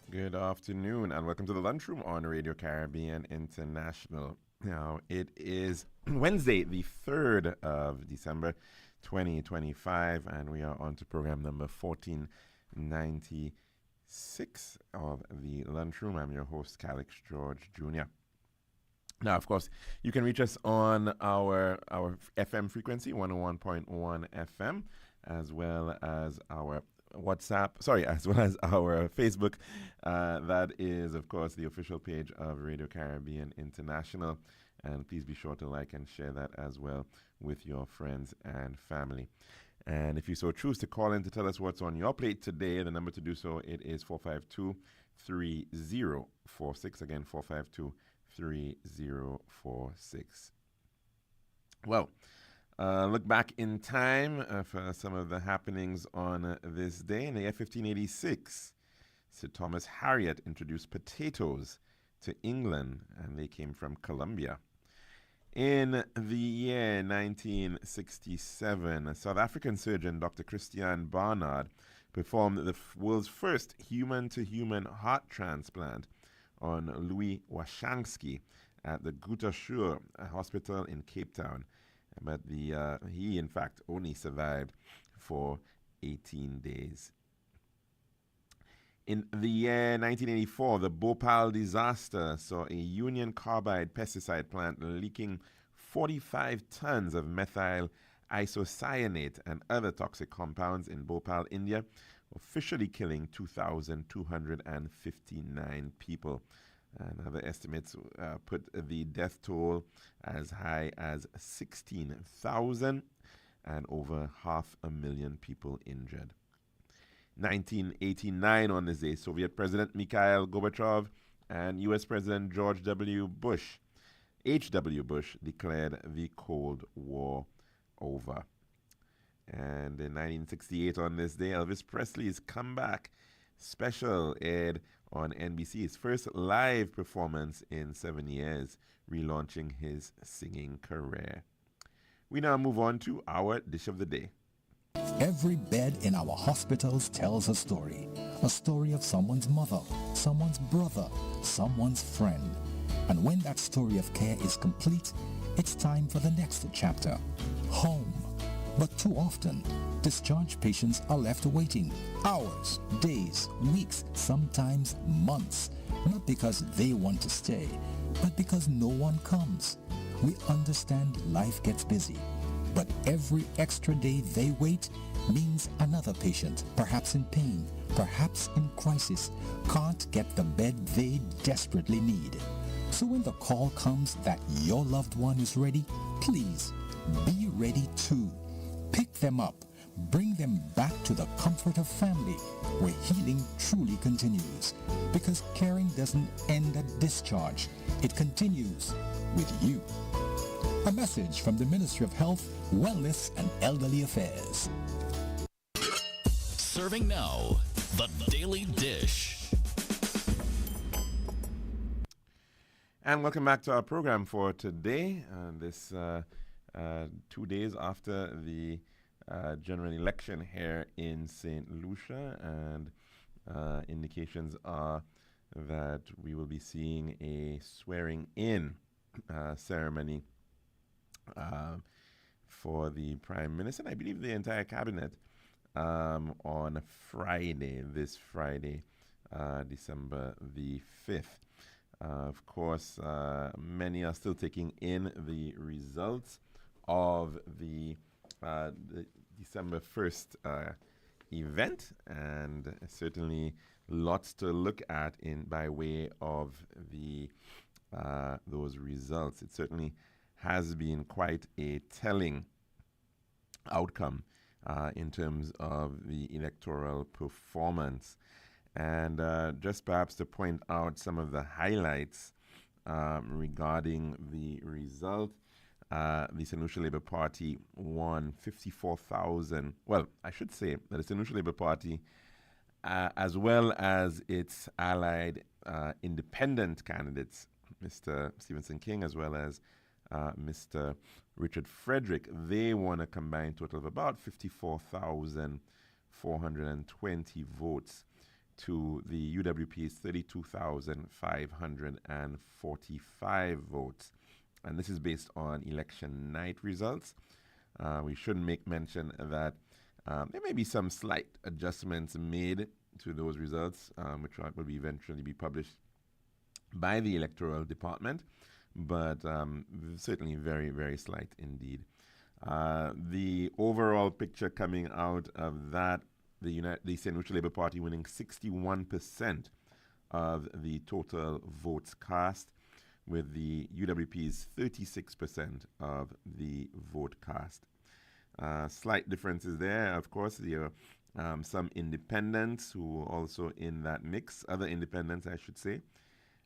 Good afternoon, and welcome to the Lunchroom on Radio Caribbean International. Now, it is Wednesday, the 3rd of December, 2025, and we are on to program number 1496 of the Lunchroom. I'm your host, Calix George Jr. Now, of course, you can reach us on our FM frequency, 101.1 FM, as well as our as well as our Facebook. That is, of course, the official page of Radio Caribbean International. And please be sure to like and share that as well with your friends and family. And if you so choose to call in to tell us what's on your plate today, the number to do so, it is 452-3046. Again, 452-3046. Well, look back in time for some of the happenings on this day. In the year 1586, Sir Thomas Harriot introduced potatoes to England, and they came from Colombia. In the year 1967, a South African surgeon, Dr. Christian Barnard, performed the world's first human-to-human heart transplant on Louis Washansky at the Gutterschuur Hospital in Cape Town. But he, in fact, only survived for 18 days. In the year 1984, the Bhopal disaster saw a Union Carbide pesticide plant leaking 45 tons of methyl isocyanate and other toxic compounds in Bhopal, India, officially killing 2,259 people. And other estimates put the death toll as high as 16,000 and over 500,000 people injured. 1989 on this day, Soviet President Mikhail Gorbachev and U.S. President George W. Bush, H.W. Bush, declared the Cold War over. And in 1968 on this day, Elvis Presley's comeback special aired on NBC, his first live performance in 7 years, relaunching his singing career. We now move on to our dish of the day. Every bed in our hospitals tells a story of someone's mother, someone's brother, someone's friend. And when that story of care is complete, it's time for the next chapter, home. But too often, discharged patients are left waiting hours, days, weeks, sometimes months, not because they want to stay, but because no one comes. We understand life gets busy, but every extra day they wait means another patient, perhaps in pain, perhaps in crisis, can't get the bed they desperately need. So when the call comes that your loved one is ready, please be ready too. Pick them up, bring them back to the comfort of family, where healing truly continues. Because caring doesn't end at discharge, it continues with you. A message from the Ministry of Health, Wellness and Elderly Affairs. Serving now, the Daily Dish. And welcome back to our program for today. This 2 days after the general election here in St. Lucia, and indications are that we will be seeing a swearing-in ceremony for the Prime Minister, and I believe the entire cabinet, on Friday, this Friday, December the 5th. Of course, many are still taking in the results of the December 1st event, and certainly lots to look at by way of the those results. It certainly has been quite a telling outcome in terms of the electoral performance. And just perhaps to point out some of the highlights regarding the result, the St. Lucia Labour Party won 54,000. Well, I should say that the St. Lucia Labour Party, as well as its allied independent candidates, Mr. Stevenson King, as well as Mr. Richard Frederick, they won a combined total of about 54,420 votes to the UWP's 32,545 votes. And this is based on election night results. We should make mention that there may be some slight adjustments made to those results, which will be eventually be published by the Electoral Department, but certainly very, very slight indeed. The overall picture coming out of that, the St. Lucia Labour Party winning 61% of the total votes cast, with the UWP's 36% of the vote cast. Slight differences there, of course. There are some independents who are also in that mix, other independents, I should say.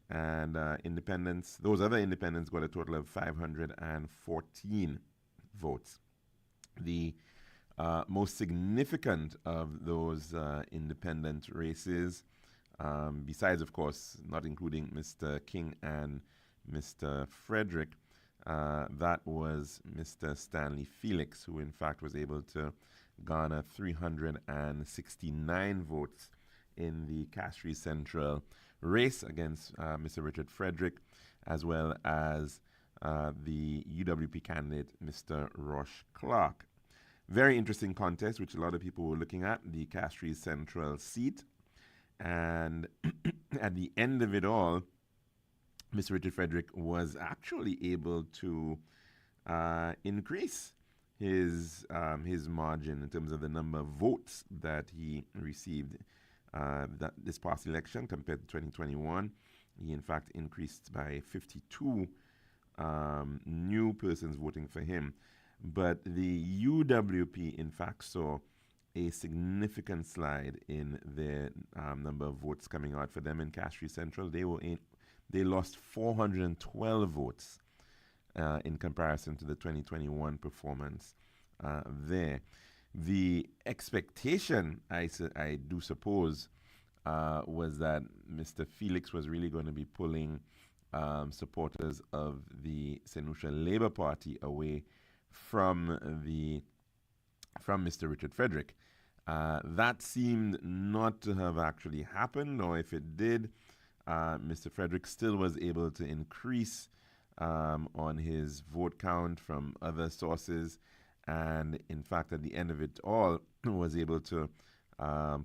And those other independents got a total of 514 votes. The most significant of those independent races, besides, of course, not including Mr. King and Mr. Frederick, that was Mr. Stanley Felix, who in fact was able to garner 369 votes in the Castries Central race against Mr. Richard Frederick, as well as the UWP candidate, Mr. Rosh Clark. Very interesting contest, which a lot of people were looking at, the Castries Central seat. And at the end of it all, Mr. Richard Frederick was actually able to increase his margin in terms of the number of votes that he received this past election compared to 2021. He, in fact, increased by 52 new persons voting for him. But the UWP, in fact, saw a significant slide in their number of votes coming out for them in Castries Central. They lost 412 votes in comparison to the 2021 performance there. The expectation, I do suppose, was that Mr. Felix was really going to be pulling supporters of the St. Lucia Labour Party away from Mr. Richard Frederick. That seemed not to have actually happened, or if it did, Mr. Frederick still was able to increase on his vote count from other sources, and in fact, at the end of it all, was able to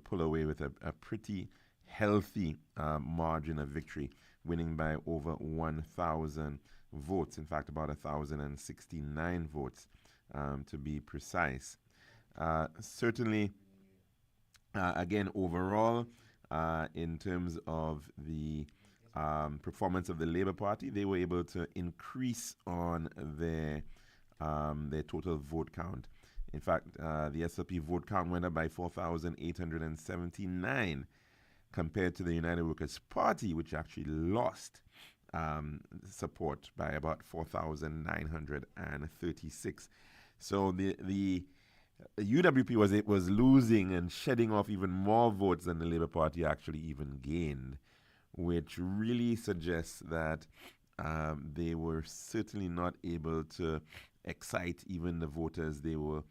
pull away with a pretty healthy margin of victory, winning by over 1,000 votes. In fact, about 1,069 votes, to be precise. Certainly, again, overall, in terms of the performance of the Labour Party, they were able to increase on their total vote count. In fact, the SLP vote count went up by 4,879 compared to the United Workers' Party, which actually lost support by about 4,936. So the UWP was losing and shedding off even more votes than the Labour Party actually even gained, which really suggests that they were certainly not able to excite even the voters who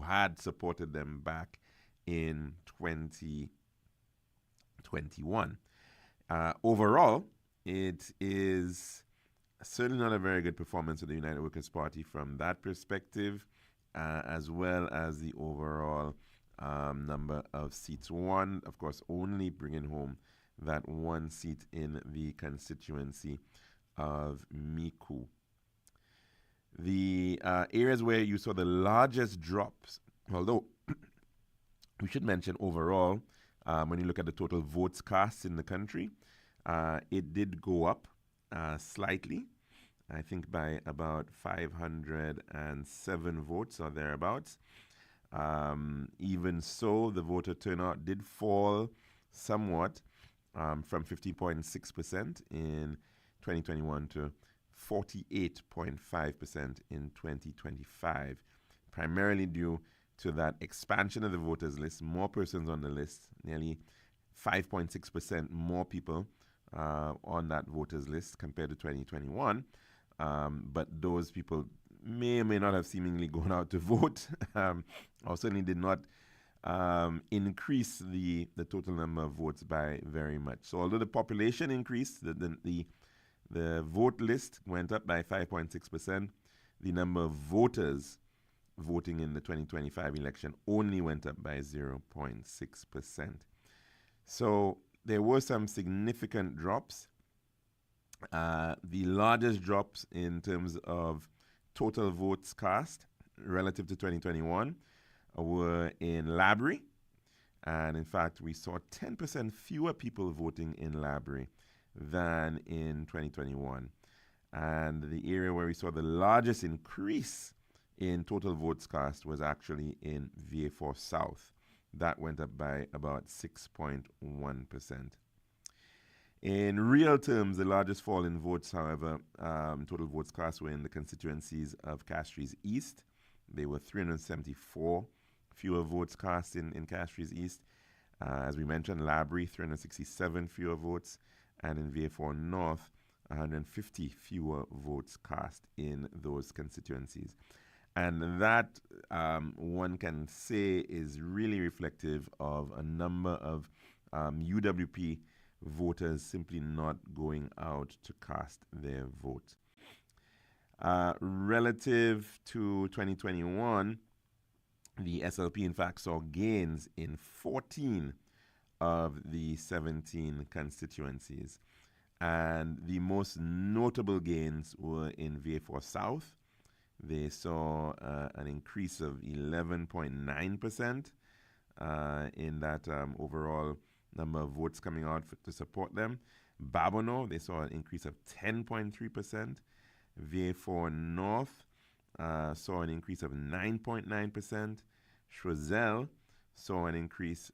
had supported them back in 2021. Overall, it is certainly not a very good performance of the United Workers' Party from that perspective, as well as the overall number of seats won. Of course, only bringing home that one seat in the constituency of Miku. The areas where you saw the largest drops, although we should mention overall, when you look at the total votes cast in the country, it did go up slightly, I think by about 507 votes or thereabouts. Even so, the voter turnout did fall somewhat from 50.6% in 2021 to 48.5% in 2025, primarily due to that expansion of the voters list, more persons on the list, nearly 5.6% more people on that voters list compared to 2021. But those people may or may not have seemingly gone out to vote, or certainly did not increased the total number of votes by very much. So although the population increased, the vote list went up by 5.6%. The number of voters voting in the 2025 election only went up by 0.6%. So there were some significant drops. The largest drops in terms of total votes cast relative to 2021 were in Labrie. And in fact, we saw 10% fewer people voting in Labrie than in 2021. And the area where we saw the largest increase in total votes cast was actually in VA4 South. That went up by about 6.1%. In real terms, the largest fall in votes, however, total votes cast were in the constituencies of Castries East. There were 374 fewer votes cast in Castries East. As we mentioned, Labrie, 367 fewer votes. And in VA4 North, 150 fewer votes cast in those constituencies. And that, one can say, is really reflective of a number of UWP voters simply not going out to cast their vote. Relative to 2021, the SLP in fact saw gains in 14 of the 17 constituencies. And the most notable gains were in VA4 South. They saw an increase of 11.9% in that overall number of votes coming out to support them. Babono, they saw an increase of 10.3%. VA4 North saw an increase of 9.9%. Choiseul saw an increase,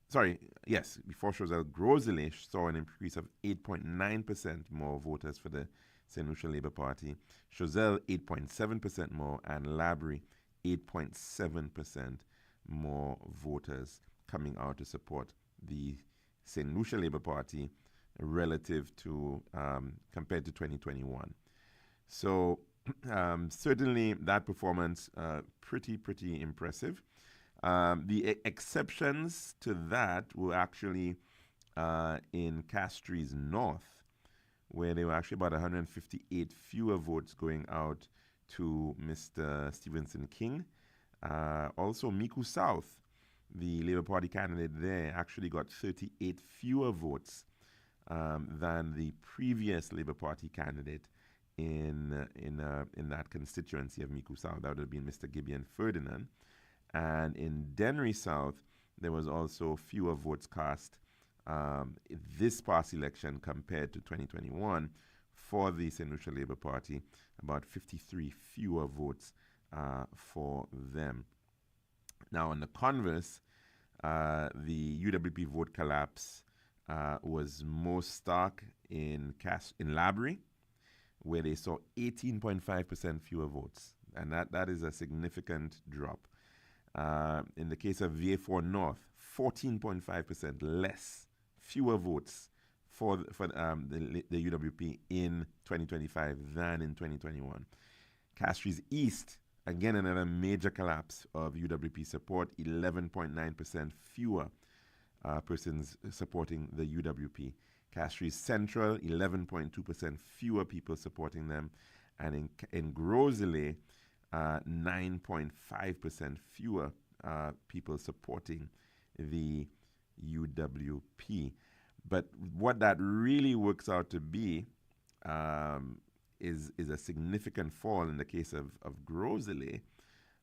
before Choiseul, Gros-Islet saw an increase of 8.9% more voters for the St. Lucia Labour Party. Choiseul, 8.7% more, and Labrie, 8.7% more voters coming out to support the St. Lucia Labour Party relative to, compared to 2021. So certainly that performance, pretty impressive. The exceptions to that were actually in Castries North, where there were actually about 158 fewer votes going out to Mr. Stevenson King. Also, Micoud South, the Labour Party candidate there, actually got 38 fewer votes than the previous Labour Party candidate in that constituency of Micoud South. That would have been Mr. Gibeon Ferdinand. And in Dennery South, there was also fewer votes cast this past election compared to 2021 for the St. Lucia Labour Party, about 53 fewer votes for them. Now, on the converse, the UWP vote collapse was most stark in Labrie, where they saw 18.5% fewer votes, and that is a significant drop. In the case of VA4 North, 14.5% less, fewer votes for the UWP in 2025 than in 2021. Castries East, again another major collapse of UWP support, 11.9% fewer persons supporting the UWP. Castries Central, 11.2% fewer people supporting them. And in Gros-Islet, 9.5% fewer people supporting the UWP. But what that really works out to be is a significant fall in the case of Gros-Islet,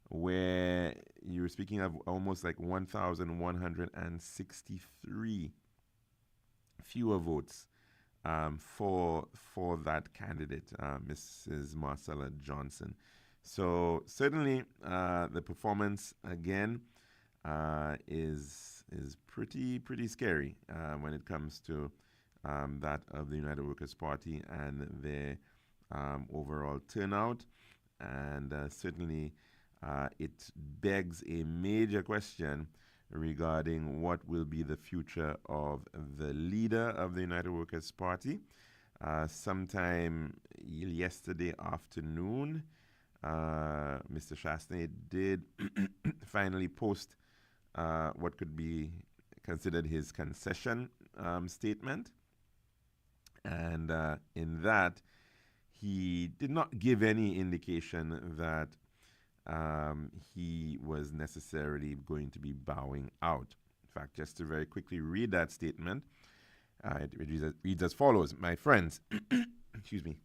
where you're speaking of almost like 1,163 fewer votes for that candidate, Mrs. Marcella Johnson. So certainly the performance again is pretty scary when it comes to that of the United Workers' Party and their overall turnout, and certainly it begs a major question regarding what will be the future of the leader of the United Workers' Party. Sometime yesterday afternoon, Mr. Chastain did finally post what could be considered his concession statement. And in that, he did not give any indication that he was necessarily going to be bowing out. In fact, just to very quickly read that statement, it reads as follows. My friends, excuse me,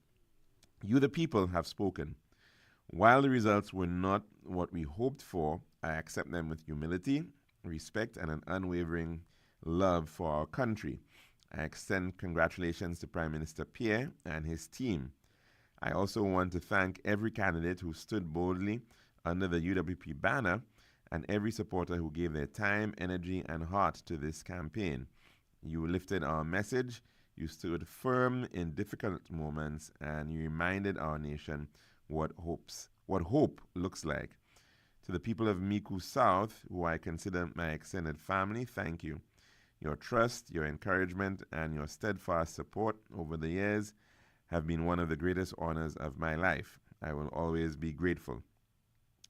you the people have spoken. While the results were not what we hoped for, I accept them with humility, respect, and an unwavering love for our country. I extend congratulations to Prime Minister Pierre and his team. I also want to thank every candidate who stood boldly under the UWP banner and every supporter who gave their time, energy, and heart to this campaign. You lifted our message, you stood firm in difficult moments, and you reminded our nation what hope looks like. To the people of Miku South, who I consider my extended family, thank you. Your trust, your encouragement, and your steadfast support over the years have been one of the greatest honors of my life. I will always be grateful.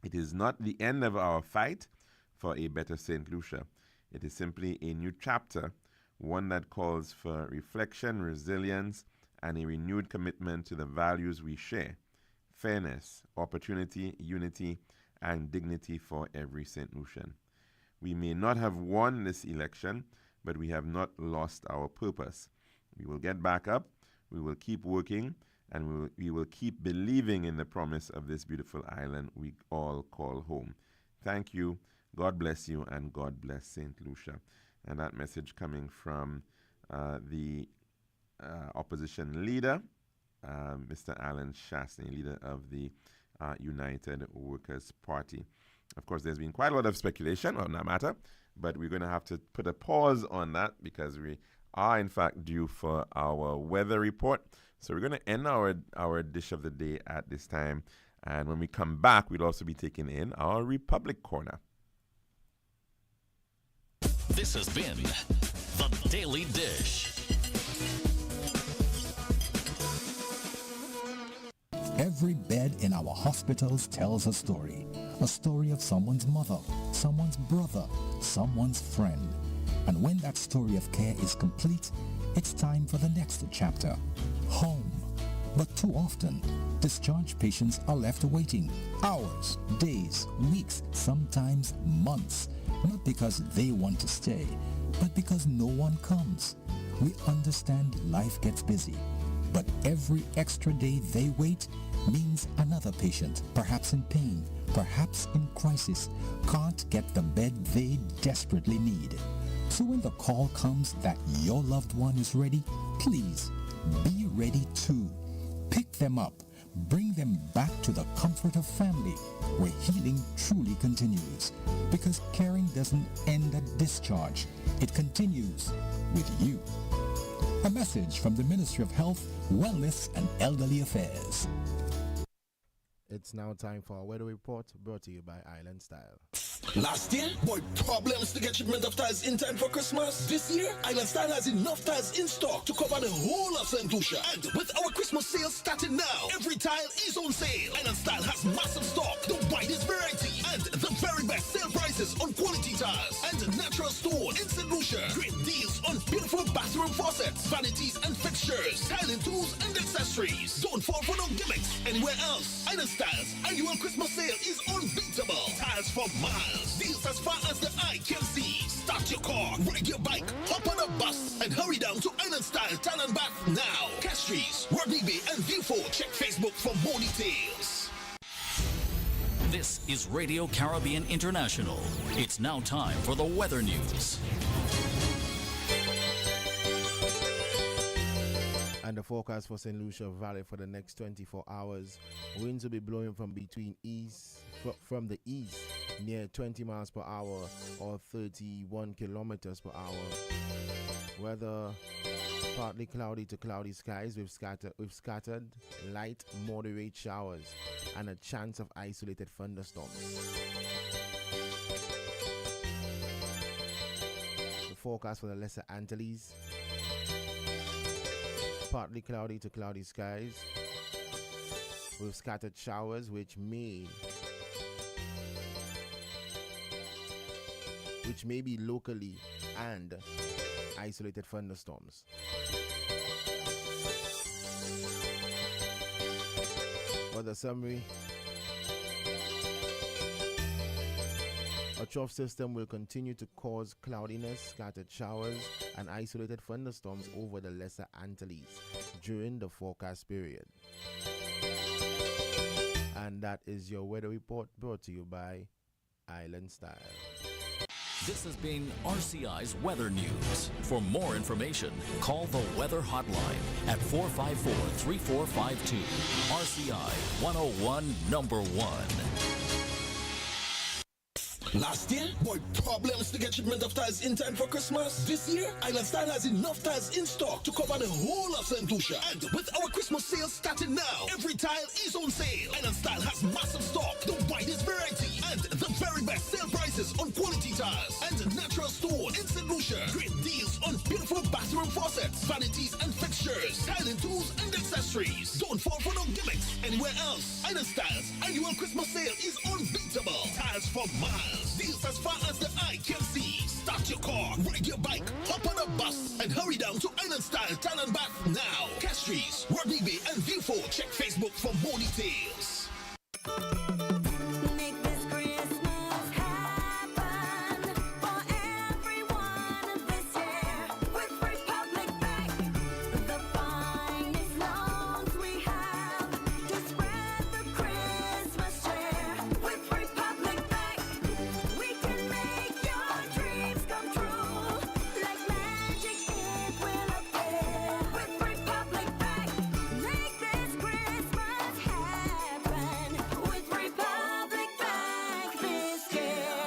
It is not the end of our fight for a better St. Lucia. It is simply a new chapter, one that calls for reflection, resilience, and a renewed commitment to the values we share: fairness, opportunity, unity, and dignity for every St. Lucian. We may not have won this election, but we have not lost our purpose. We will get back up, we will keep working, and we will keep believing in the promise of this beautiful island we all call home. Thank you, God bless you, and God bless St. Lucia. And that message coming from the opposition leader, Mr. Alan Shastney, leader of the United Workers' Party. Of course, there's been quite a lot of speculation on that matter, but we're going to have to put a pause on that because we are, in fact, due for our weather report. So we're going to end our dish of the day at this time. And when we come back, we'll also be taking in our Republic Corner. This has been The Daily Dish. Every bed in our hospitals tells a story of someone's mother, someone's brother, someone's friend. And when that story of care is complete, it's time for the next chapter, home. But too often, discharged patients are left waiting hours, days, weeks, sometimes months, not because they want to stay, but because no one comes. We understand life gets busy, but every extra day they wait means another patient, perhaps in pain, perhaps in crisis, can't get the bed they desperately need. So when the call comes that your loved one is ready, please be ready too. Pick them up, bring them back to the comfort of family, where healing truly continues. Because caring doesn't end at discharge, it continues with you. A message from the Ministry of Health, Wellness and Elderly Affairs. It's now time for our weather report, brought to you by Island Style. Last year, boy, problems to get shipment of tiles in time for Christmas. This year, Island Style has enough tiles in stock to cover the whole of St. Lucia. And with our Christmas sales starting now, every tile is on sale. Island Style has massive stock, the widest variety, and the very best sale prices on quality tiles and natural stone in St. Lucia. Great deals on beautiful bathroom faucets, vanities and fixtures, tiling tools and accessories. Don't fall for no gimmicks anywhere else. Island Style's annual Christmas sale is unbeatable. Tiles for miles. Deals as far as the eye can see. Start your car, ride your bike, hop on a bus, and hurry down to Island Style Tile and Bath now. Castries, Rodney Bay, and Viewfort. Check Facebook for more details. This is Radio Caribbean International. It's now time for the weather news. And the forecast for St. Lucia Valley for the next 24 hours. Winds will be blowing from the east near 20 miles per hour or 31 kilometers per hour. Weather partly cloudy to cloudy skies with scattered light moderate showers and a chance of isolated thunderstorms. The forecast for the Lesser Antilles: partly cloudy to cloudy skies with scattered showers which may which may be locally and isolated thunderstorms. For the summary, a trough system will continue to cause cloudiness, scattered showers, and isolated thunderstorms over the Lesser Antilles during the forecast period. And that is your weather report brought to you by Island Style. This has been RCI's Weather News. For more information, call the Weather Hotline at 454-3452. RCI 101 number 1. Last year, boy, problems to get shipment of tiles in time for Christmas. This year, Island Style has enough tiles in stock to cover the whole of St. Lucia. And with our Christmas sales starting now, every tile is on sale. Island Style has massive stock, the widest variety, and the very best sale prices on quality tiles. And natural stone in St. Lucia. Great deals on beautiful bathroom faucets, vanities and fixtures, tiling tools and accessories. Don't fall for no gimmicks anywhere else. Island Style's annual Christmas sale is unbeatable. Tiles for miles. Deals as far as the eye can see. Start your car, ride your bike, hop on a bus, and hurry down to Island Style Town and Bath now. Castries, Rodney Bay, and Viewford. Check Facebook for more details. Make this Christmas happen for everyone this year with Republic Bank. The finest loans we have to spread the Christmas cheer. With Republic Bank, we can make your dreams come true. Like magic, it will appear. With Republic Bank, make this Christmas happen. With Republic Bank this year.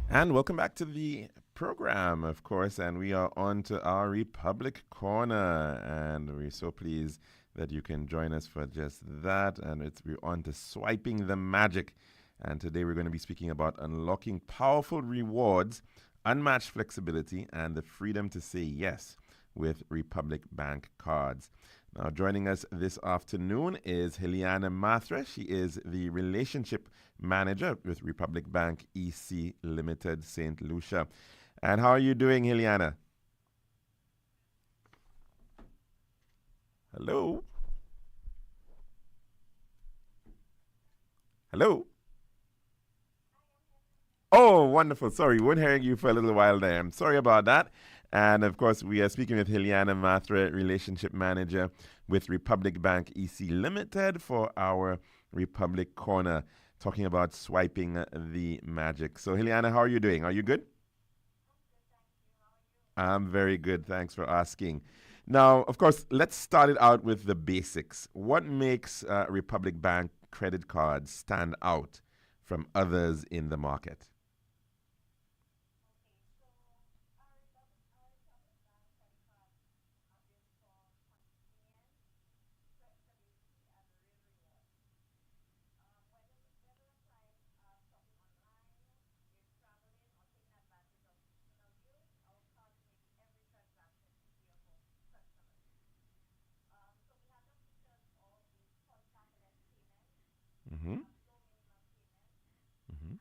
And welcome back to the program, of course, and we are on to our Republic Corner, and we're so pleased that you can join us for just that. And we're on to swiping the magic, and today we're going to be speaking about unlocking powerful rewards, unmatched flexibility, and the freedom to say yes with Republic Bank cards. Now, joining us this afternoon is Heliana Mathra. She is the Relationship Manager with Republic Bank EC Limited, St. Lucia. And how are you doing, Heliana? Hello? Hello? Oh, wonderful. Sorry, we weren't hearing you for a little while there. I'm sorry about that. And of course, we are speaking with Heliana Mathra, Relationship Manager with Republic Bank EC Limited, for our Republic Corner, talking about swiping the magic. So, Heliana, how are you doing? Are you good? I'm very good. Thanks for asking. Now, of course, let's start it out with the basics. What makes Republic Bank credit cards stand out from others in the market? Mm-hmm. Mm-hmm.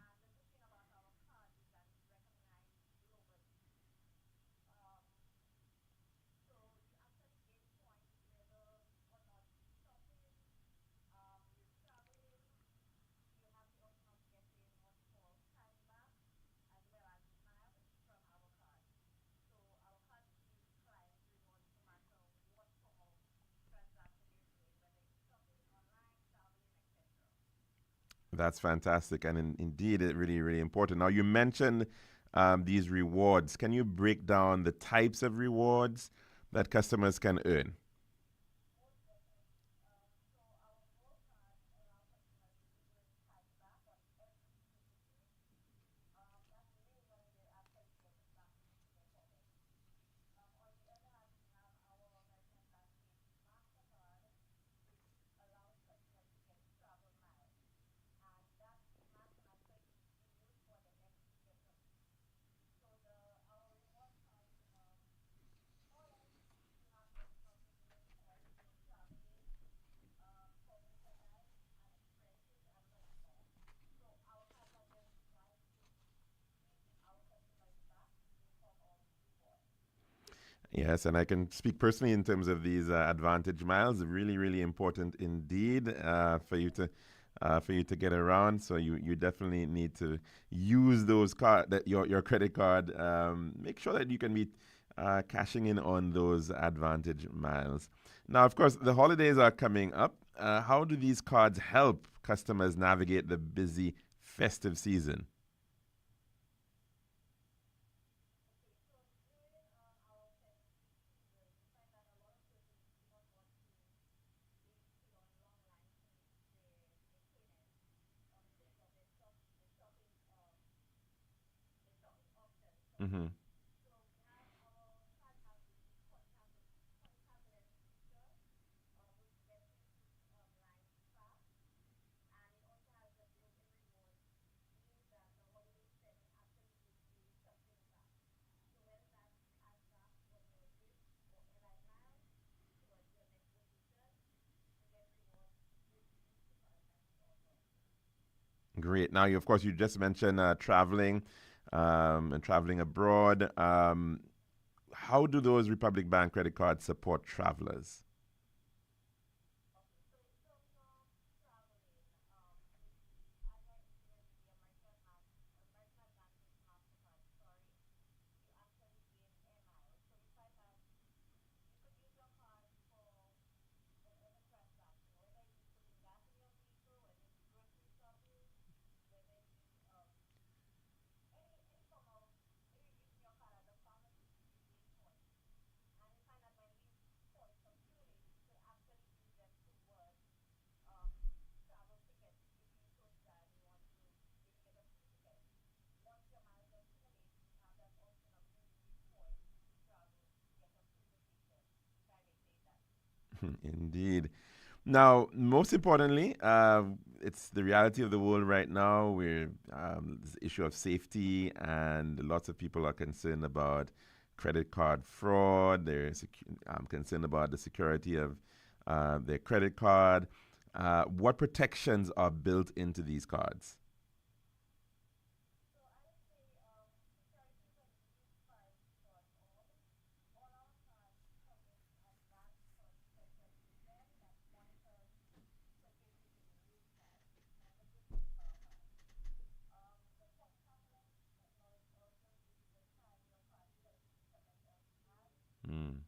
That's fantastic, and indeed, it really, really important. Now, you mentioned these rewards. Can you break down the types of rewards that customers can earn? Yes, and I can speak personally in terms of these advantage miles. Really, really important indeed for you to get around. So you definitely need to use those card that your credit card. Make sure that you can be cashing in on those advantage miles. Now, of course, the holidays are coming up. How do these cards help customers navigate the busy festive season? Mm-hmm. Great. Now, of course, you just mentioned traveling and traveling abroad. How do those Republic Bank credit cards support travelers? Indeed. Now, most importantly, it's the reality of the world right now. We're There's the issue of safety, and lots of people are concerned about credit card fraud. They're concerned about the security of their credit card. What protections are built into these cards? Mm,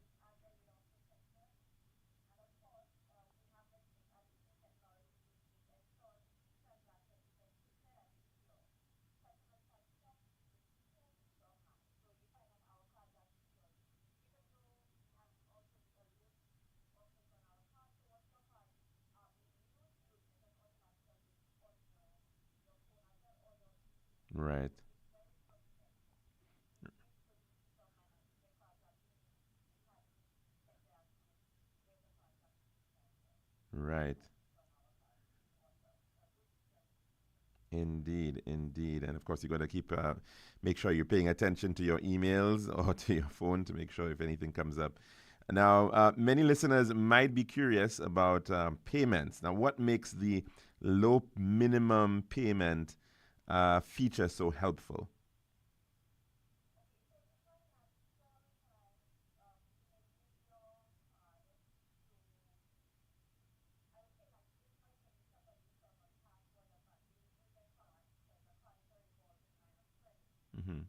right, right. Indeed, indeed. And of course, you got to make sure you're paying attention to your emails or to your phone to make sure if anything comes up. Now, many listeners might be curious about payments. Now, what makes the low minimum payment feature so helpful? Hmm.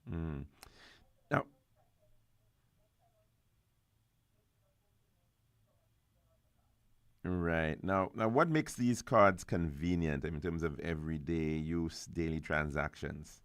Mm. Now, right. Now, what makes these cards convenient in terms of everyday use, daily transactions?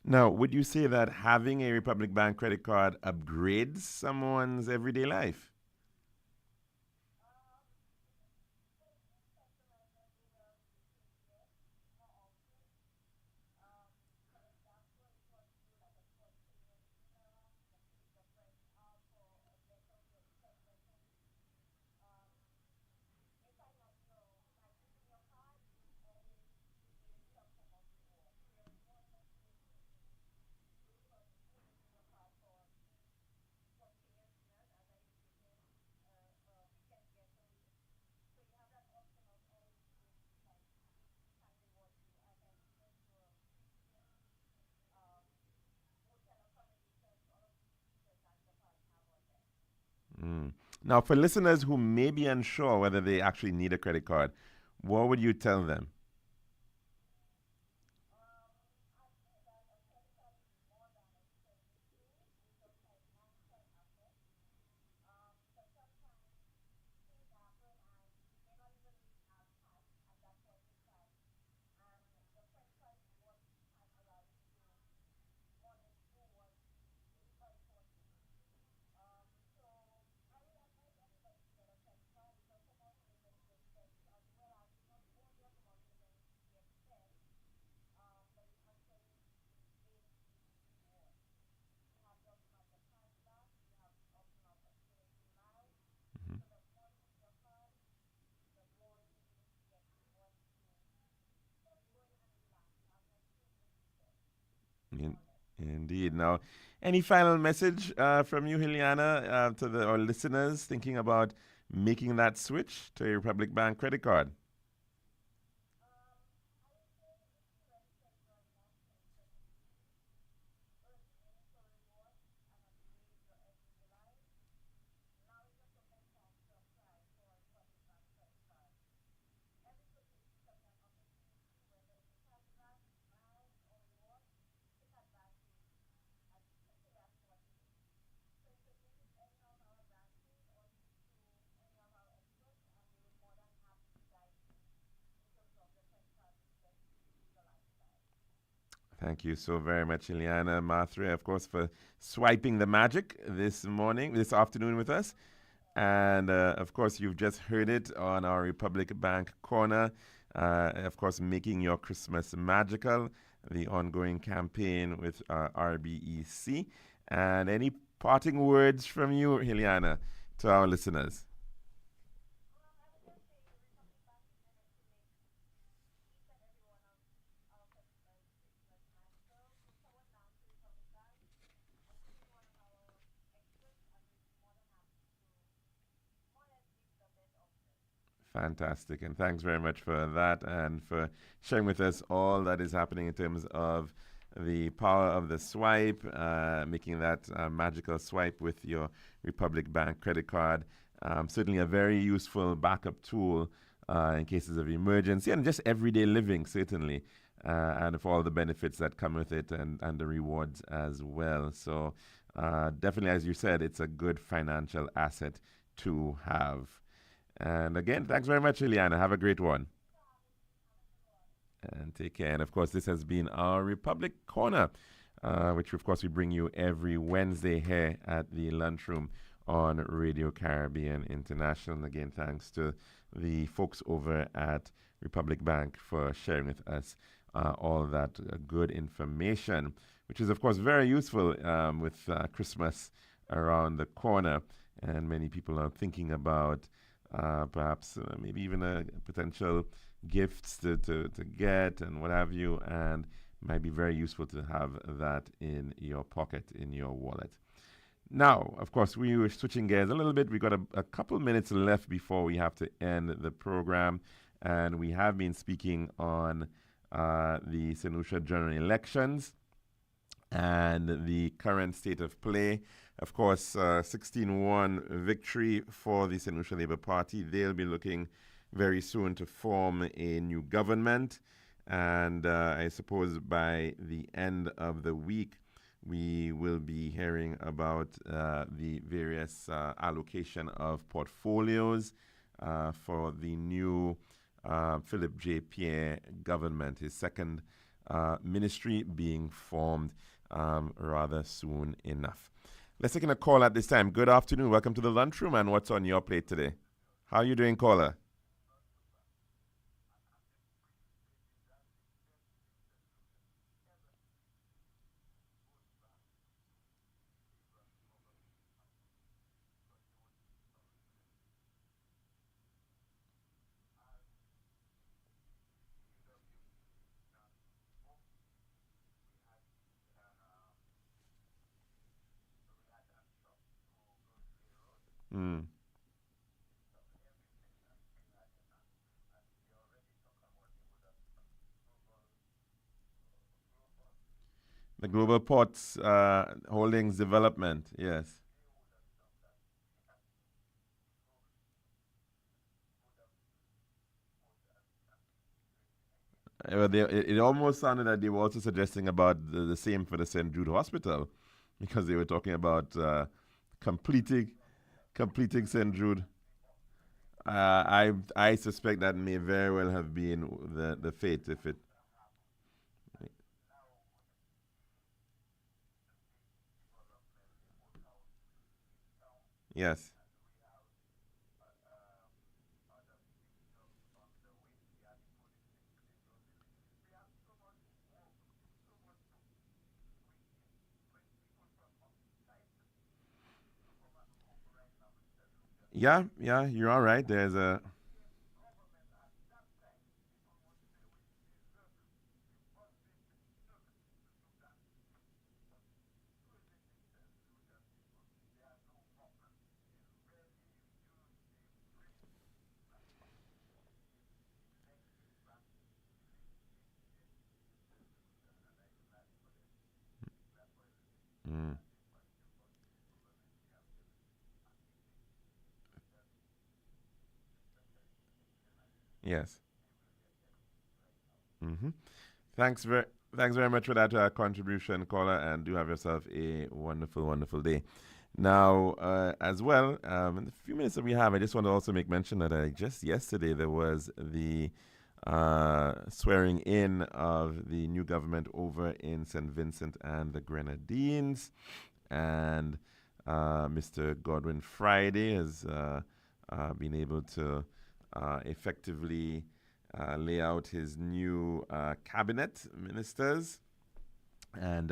Now, would you say that having a Republic Bank credit card upgrades someone's everyday life? Mm. Now, for listeners who may be unsure whether they actually need a credit card, what would you tell them? Mhm. In, Indeed. Now, any final message from you, Juliana, to our listeners thinking about making that switch to a Republic Bank credit card? Thank you so very much, Ileana Mathre, of course, for swiping the magic this afternoon with us. And of course, you've just heard it on our Republic Bank Corner. Of course, making your Christmas magical, the ongoing campaign with RBEC. And any parting words from you, Ileana, to our listeners? Fantastic. And thanks very much for that and for sharing with us all that is happening in terms of the power of the swipe, making that magical swipe with your Republic Bank credit card. Certainly a very useful backup tool in cases of emergency and just everyday living, certainly. And for all the benefits that come with it and the rewards as well. So, definitely, as you said, it's a good financial asset to have. And again, thanks very much, Ileana. Have a great one. And take care. And of course, this has been our Republic Corner, which of course we bring you every Wednesday here at the Lunchroom on Radio Caribbean International. And again, thanks to the folks over at Republic Bank for sharing with us all that good information, which is of course very useful with Christmas around the corner. And many people are thinking about perhaps maybe even a potential gifts to get and what have you, and it might be very useful to have that in your pocket, in your wallet. Now, of course, we were switching gears a little bit. We got a couple minutes left before we have to end the program, and we have been speaking on the St. Lucia general elections and the current state of play. Of course, 16-1 victory for the St. Lucia Labour Party. They'll be looking very soon to form a new government. And I suppose by the end of the week, we will be hearing about the various allocation of portfolios for the new Philip J. Pierre government, his second ministry being formed rather soon enough. Let's take in a call at this time. Good afternoon. Welcome to the lunchroom, and what's on your plate today? How are you doing, caller? Mm. The Global Ports Holdings Development, yes. It almost sounded that they were also suggesting about the same for the St. Jude Hospital, because they were talking about completing completing St. Jude. I suspect that may very well have been the fate if it. Yes. Yeah, yeah, you're all right. There's a. Mm, yes. hmm Thanks very. Thanks very much for that contribution, caller, and do have yourself a wonderful, wonderful day. Now, as well, in the few minutes that we have, I just want to also make mention that just yesterday there was the swearing in of the new government over in St. Vincent and the Grenadines. And Mr. Godwin Friday has been able to effectively lay out his new cabinet ministers. And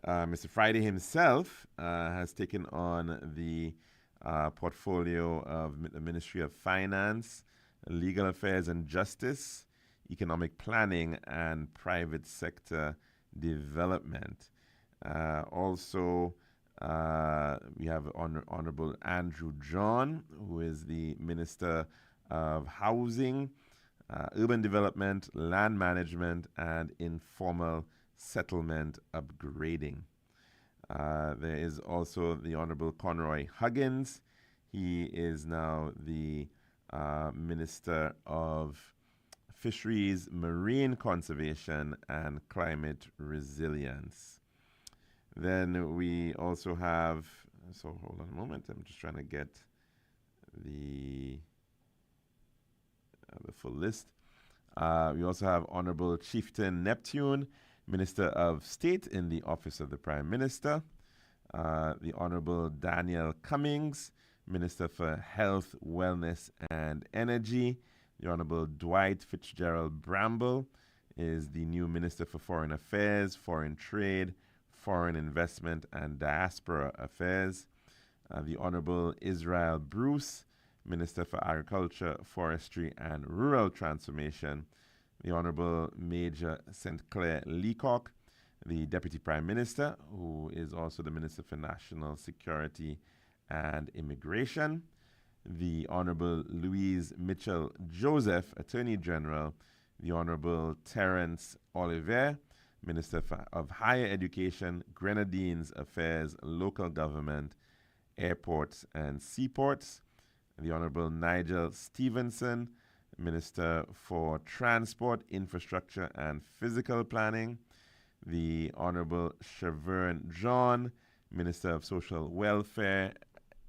Mr. Friday himself has taken on the portfolio of the Ministry of Finance, Legal Affairs and Justice, Economic Planning, and Private Sector Development. Also, we have Honorable Andrew John, who is the Minister of Housing, Urban Development, Land Management, and Informal Settlement Upgrading. There is also the Honorable Conroy Huggins. He is now the Minister of Fisheries, Marine Conservation, and Climate Resilience. Then we also have, so hold on a moment, I'm just trying to get the full list. We also have Honorable Chieftain Neptune, Minister of State in the Office of the Prime Minister. The Honorable Daniel Cummings, Minister for Health, Wellness, and Energy. The Honorable Dwight Fitzgerald Bramble is the new Minister for Foreign Affairs, Foreign Trade, Foreign Investment, and Diaspora Affairs. The Honorable Israel Bruce, Minister for Agriculture, Forestry, and Rural Transformation. The Honorable Major St. Clair Leacock, the Deputy Prime Minister, who is also the Minister for National Security and Immigration. The Honorable Louise Mitchell Joseph, Attorney General. The Honorable Terence Oliver, Minister of Higher Education, Grenadines Affairs, Local Government, Airports, and Seaports. The Honorable Nigel Stevenson, Minister for Transport, Infrastructure, and Physical Planning. The Honorable Shavern John, Minister of Social Welfare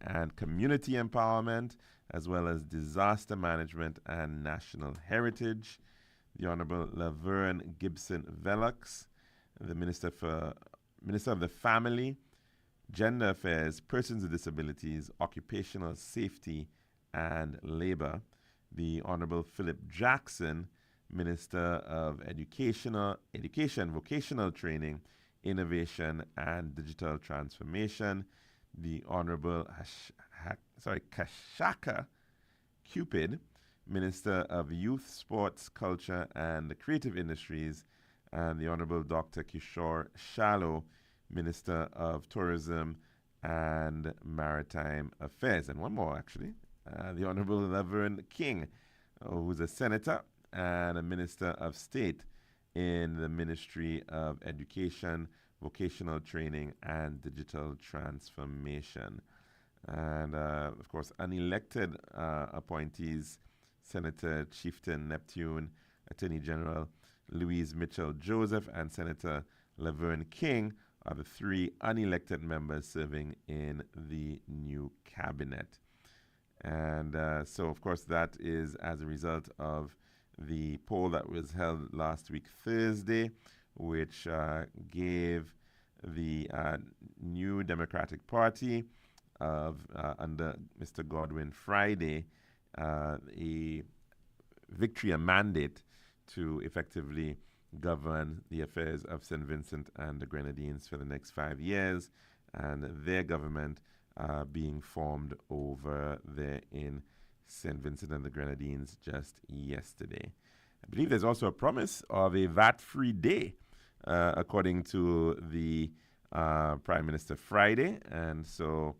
and Community Empowerment, as well as Disaster Management and National Heritage. the Honorable Laverne Gibson Velox, the Minister of the Family, Gender Affairs, Persons with Disabilities, Occupational Safety and Labor, the Honorable Philip Jackson, Minister of Education, Vocational Training, Innovation and Digital Transformation, the Honorable Kashaka Cupid, Minister of Youth, Sports, Culture and Creative Industries, and the Honorable Dr. Kishore Shallow, Minister of Tourism and Maritime Affairs. And one more, actually, the Honorable Laverne King, who's a Senator and a Minister of State in the Ministry of Education, Vocational Training and Digital Transformation. And, of course, unelected appointees, Senator Chieftain Neptune, Attorney General Louise Mitchell Joseph, and Senator Laverne King are the three unelected members serving in the new cabinet. And so, of course, that is as a result of the poll that was held last week, Thursday, which gave the new Democratic Party under Mr. Godwin Friday a victory, a mandate to effectively govern the affairs of St. Vincent and the Grenadines for the next 5 years, and their government being formed over there in St. Vincent and the Grenadines just yesterday. I believe there's also a promise of a VAT-free day, according to the Prime Minister Friday, and so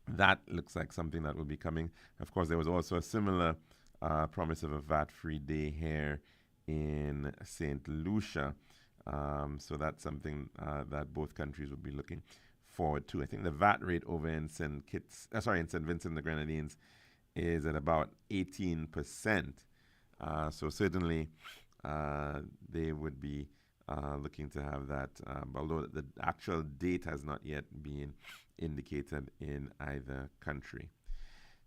that looks like something that will be coming. Of course, there was also a similar promise of a VAT-free day here in St. Lucia. So that's something that both countries will be looking forward to. I think the VAT rate over in St. Vincent and the Grenadines is at about 18%. So certainly they would be looking to have that, although the actual date has not yet been indicated in either country.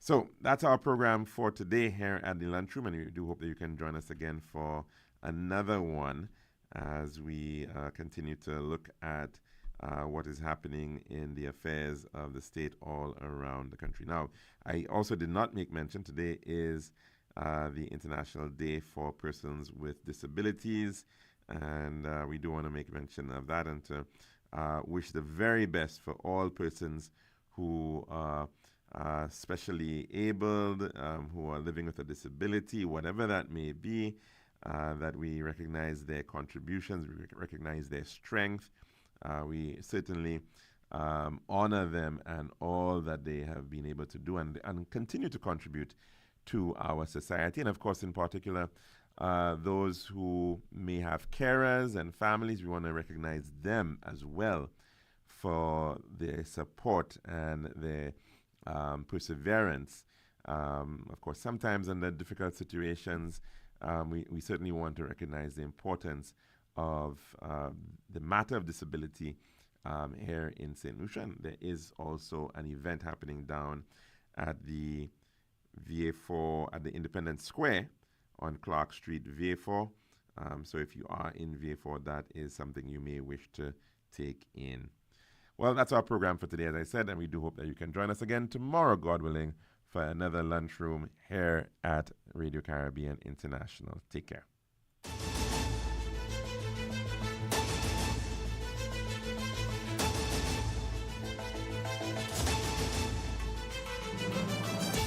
So that's our program for today here at the Lunchroom, and we do hope that you can join us again for another one as we continue to look at what is happening in the affairs of the state all around the country. Now, I also did not make mention, today is the International Day for Persons with Disabilities, and we do want to make mention of that and to wish the very best for all persons who are specially abled, who are living with a disability, whatever that may be, that we recognize their contributions, we recognize their strength. We certainly honor them and all that they have been able to do and continue to contribute to our society. And of course, in particular, those who may have carers and families, we want to recognize them as well for their support and their perseverance. Of course, sometimes under difficult situations, we certainly want to recognize the importance of the matter of disability here in St. Lucia. And there is also an event happening down at the VA4, at the Independence Square on Clark Street, VA4. So if you are in VA4, that is something you may wish to take in. Well, that's our program for today, as I said, and we do hope that you can join us again tomorrow, God willing, for another lunchroom here at Radio Caribbean International. Take care.